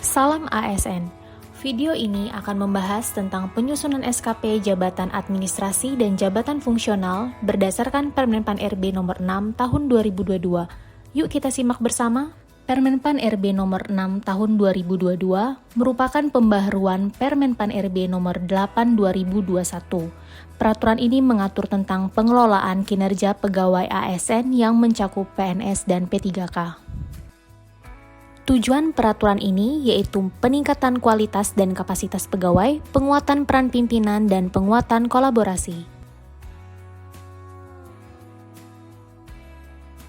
Salam ASN. Video ini akan membahas tentang penyusunan SKP Jabatan Administrasi dan Jabatan Fungsional berdasarkan Permenpan RB nomor 6 tahun 2022. Yuk kita simak bersama. Permenpan RB nomor 6 tahun 2022 merupakan pembaharuan Permenpan RB nomor 8 2021. Peraturan ini mengatur tentang pengelolaan kinerja pegawai ASN yang mencakup PNS dan P3K. Tujuan peraturan ini yaitu peningkatan kualitas dan kapasitas pegawai, penguatan peran pimpinan, dan penguatan kolaborasi.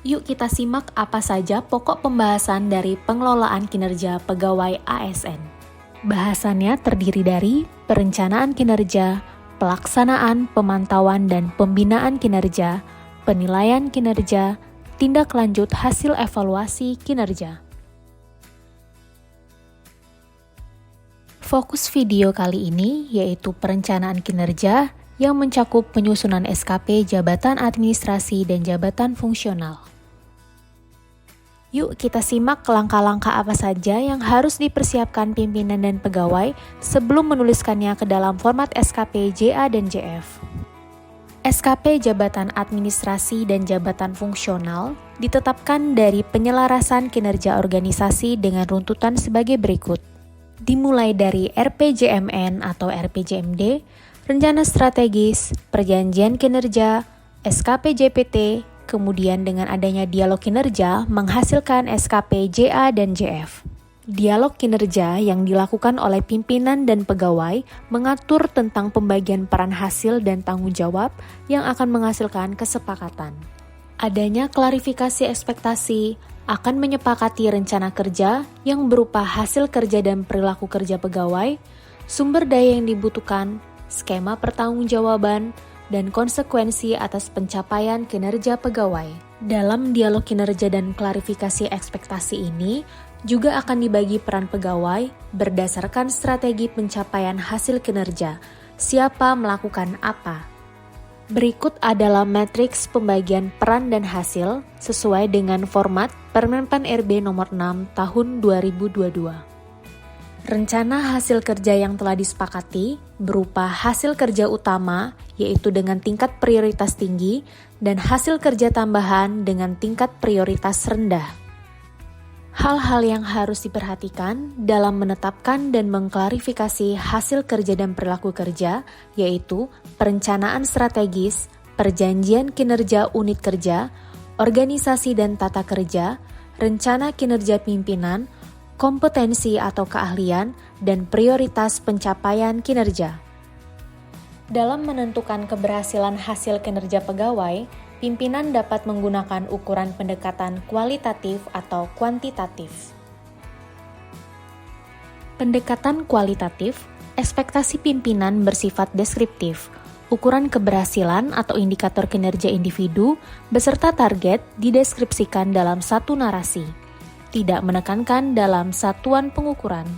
Yuk kita simak apa saja pokok pembahasan dari pengelolaan kinerja pegawai ASN. Bahasannya terdiri dari perencanaan kinerja, pelaksanaan, pemantauan, dan pembinaan kinerja, penilaian kinerja, tindak lanjut hasil evaluasi kinerja. Fokus video kali ini yaitu perencanaan kinerja yang mencakup penyusunan SKP Jabatan Administrasi dan Jabatan Fungsional. Yuk kita simak langkah-langkah apa saja yang harus dipersiapkan pimpinan dan pegawai sebelum menuliskannya ke dalam format SKP JA dan JF. SKP Jabatan Administrasi dan Jabatan Fungsional ditetapkan dari penyelarasan kinerja organisasi dengan runtutan sebagai berikut. Dimulai dari RPJMN atau RPJMD, rencana strategis, perjanjian kinerja, SKP JPT, kemudian dengan adanya dialog kinerja menghasilkan SKP JA dan JF. Dialog kinerja yang dilakukan oleh pimpinan dan pegawai mengatur tentang pembagian peran hasil dan tanggung jawab yang akan menghasilkan kesepakatan. Adanya klarifikasi ekspektasi, akan menyepakati rencana kerja yang berupa hasil kerja dan perilaku kerja pegawai, sumber daya yang dibutuhkan, skema pertanggungjawaban, dan konsekuensi atas pencapaian kinerja pegawai. Dalam dialog kinerja dan klarifikasi ekspektasi ini, juga akan dibagi peran pegawai berdasarkan strategi pencapaian hasil kinerja, siapa melakukan apa. Berikut adalah matriks pembagian peran dan hasil sesuai dengan format Permenpan RB nomor 6 tahun 2022. Rencana hasil kerja yang telah disepakati berupa hasil kerja utama yaitu dengan tingkat prioritas tinggi dan hasil kerja tambahan dengan tingkat prioritas rendah. Hal-hal yang harus diperhatikan dalam menetapkan dan mengklarifikasi hasil kerja dan perilaku kerja, yaitu perencanaan strategis, perjanjian kinerja unit kerja, organisasi dan tata kerja, rencana kinerja pimpinan, kompetensi atau keahlian, dan prioritas pencapaian kinerja. Dalam menentukan keberhasilan hasil kinerja pegawai, pimpinan dapat menggunakan ukuran pendekatan kualitatif atau kuantitatif. Pendekatan kualitatif, ekspektasi pimpinan bersifat deskriptif. Ukuran keberhasilan atau indikator kinerja individu beserta target dideskripsikan dalam satu narasi, tidak menekankan dalam satuan pengukuran.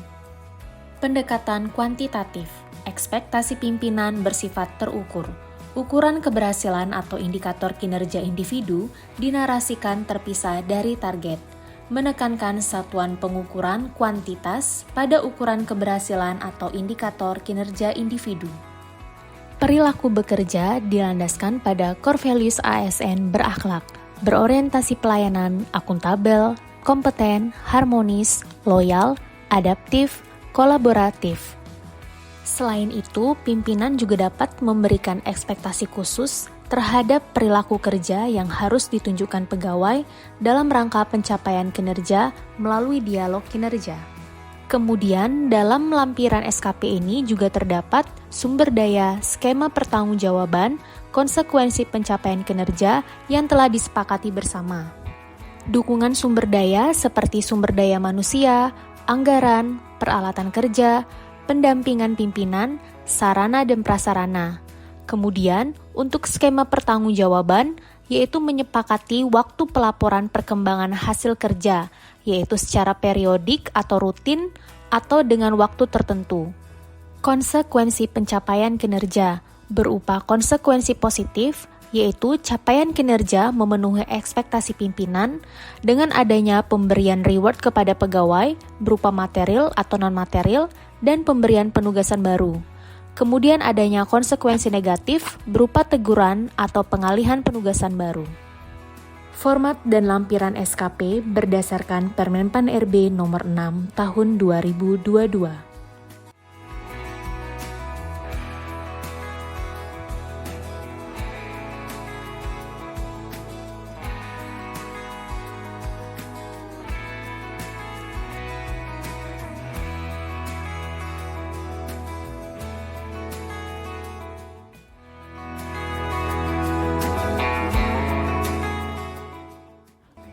Pendekatan kuantitatif, ekspektasi pimpinan bersifat terukur. Ukuran keberhasilan atau indikator kinerja individu dinarasikan terpisah dari target, menekankan satuan pengukuran kuantitas pada ukuran keberhasilan atau indikator kinerja individu. Perilaku bekerja dilandaskan pada core values ASN berakhlak, berorientasi pelayanan, akuntabel, kompeten, harmonis, loyal, adaptif, kolaboratif. Selain itu, pimpinan juga dapat memberikan ekspektasi khusus terhadap perilaku kerja yang harus ditunjukkan pegawai dalam rangka pencapaian kinerja melalui dialog kinerja. Kemudian, dalam lampiran SKP ini juga terdapat sumber daya, skema pertanggungjawaban, konsekuensi pencapaian kinerja yang telah disepakati bersama. Dukungan sumber daya seperti sumber daya manusia, anggaran, peralatan kerja, pendampingan pimpinan, sarana dan prasarana. Kemudian, untuk skema pertanggungjawaban, yaitu menyepakati waktu pelaporan perkembangan hasil kerja, yaitu secara periodik atau rutin, atau dengan waktu tertentu. Konsekuensi pencapaian kinerja berupa konsekuensi positif yaitu capaian kinerja memenuhi ekspektasi pimpinan dengan adanya pemberian reward kepada pegawai berupa material atau non-material dan pemberian penugasan baru. Kemudian adanya konsekuensi negatif berupa teguran atau pengalihan penugasan baru. Format dan lampiran SKP berdasarkan Permenpan RB nomor 6 tahun 2022.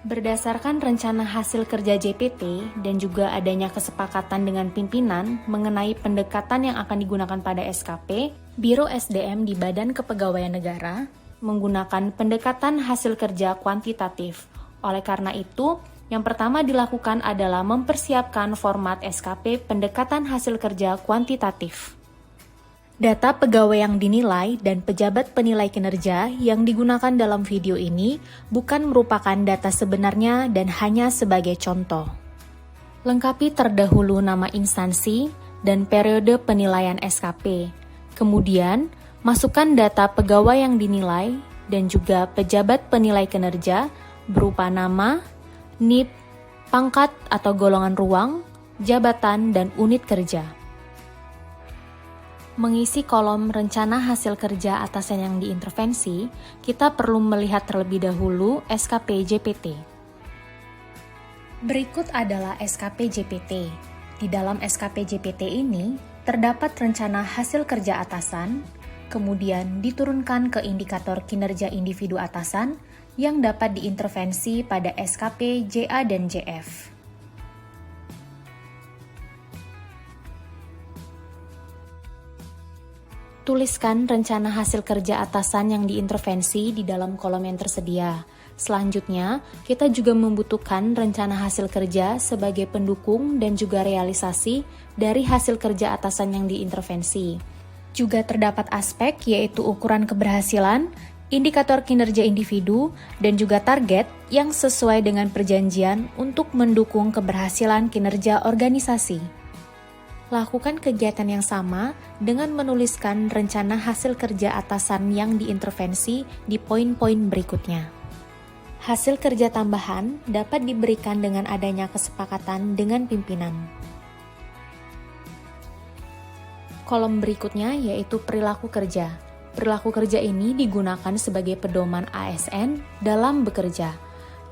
Berdasarkan rencana hasil kerja JPT dan juga adanya kesepakatan dengan pimpinan mengenai pendekatan yang akan digunakan pada SKP, Biro SDM di Badan Kepegawaian Negara menggunakan pendekatan hasil kerja kuantitatif. Oleh karena itu, yang pertama dilakukan adalah mempersiapkan format SKP pendekatan hasil kerja kuantitatif. Data pegawai yang dinilai dan pejabat penilai kinerja yang digunakan dalam video ini bukan merupakan data sebenarnya dan hanya sebagai contoh. Lengkapi terdahulu nama instansi dan periode penilaian SKP. Kemudian, masukkan data pegawai yang dinilai dan juga pejabat penilai kinerja berupa nama, NIP, pangkat atau golongan ruang, jabatan, dan unit kerja. Mengisi kolom rencana hasil kerja atasan yang diintervensi, kita perlu melihat terlebih dahulu SKP JPT. Berikut adalah SKP JPT. Di dalam SKP JPT ini, terdapat rencana hasil kerja atasan, kemudian diturunkan ke indikator kinerja individu atasan yang dapat diintervensi pada SKP JA dan JF. Tuliskan rencana hasil kerja atasan yang diintervensi di dalam kolom yang tersedia. Selanjutnya, kita juga membutuhkan rencana hasil kerja sebagai pendukung dan juga realisasi dari hasil kerja atasan yang diintervensi. Juga terdapat aspek yaitu ukuran keberhasilan, indikator kinerja individu, dan juga target yang sesuai dengan perjanjian untuk mendukung keberhasilan kinerja organisasi. Lakukan kegiatan yang sama dengan menuliskan rencana hasil kerja atasan yang diintervensi di poin-poin berikutnya. Hasil kerja tambahan dapat diberikan dengan adanya kesepakatan dengan pimpinan. Kolom berikutnya yaitu perilaku kerja. Perilaku kerja ini digunakan sebagai pedoman ASN dalam bekerja,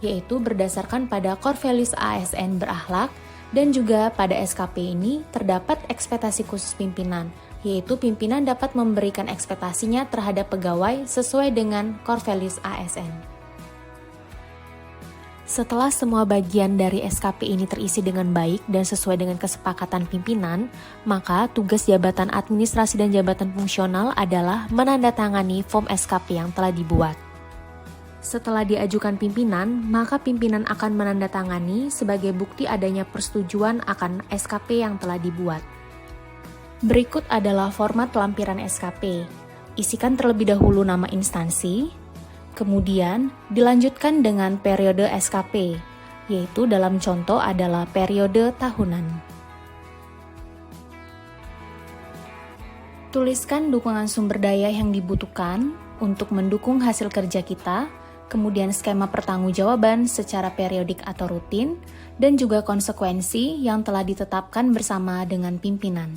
yaitu berdasarkan pada core values ASN berakhlak. Dan juga pada SKP ini terdapat ekspektasi khusus pimpinan, yaitu pimpinan dapat memberikan ekspektasinya terhadap pegawai sesuai dengan core values ASN. Setelah semua bagian dari SKP ini terisi dengan baik dan sesuai dengan kesepakatan pimpinan, maka tugas jabatan administrasi dan jabatan fungsional adalah menandatangani form SKP yang telah dibuat. Setelah diajukan pimpinan, maka pimpinan akan menandatangani sebagai bukti adanya persetujuan akan SKP yang telah dibuat. Berikut adalah format lampiran SKP. Isikan terlebih dahulu nama instansi, kemudian dilanjutkan dengan periode SKP, yaitu dalam contoh adalah periode tahunan. Tuliskan dukungan sumber daya yang dibutuhkan untuk mendukung hasil kerja kita, kemudian skema pertanggungjawaban secara periodik atau rutin, dan juga konsekuensi yang telah ditetapkan bersama dengan pimpinan.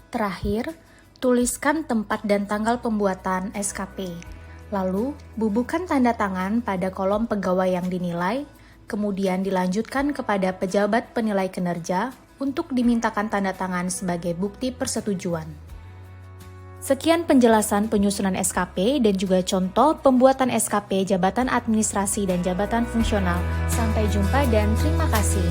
Terakhir, tuliskan tempat dan tanggal pembuatan SKP. Lalu, bubuhkan tanda tangan pada kolom pegawai yang dinilai, kemudian dilanjutkan kepada pejabat penilai kinerja untuk dimintakan tanda tangan sebagai bukti persetujuan. Sekian penjelasan penyusunan SKP dan juga contoh pembuatan SKP Jabatan Administrasi dan Jabatan Fungsional. Sampai jumpa dan terima kasih.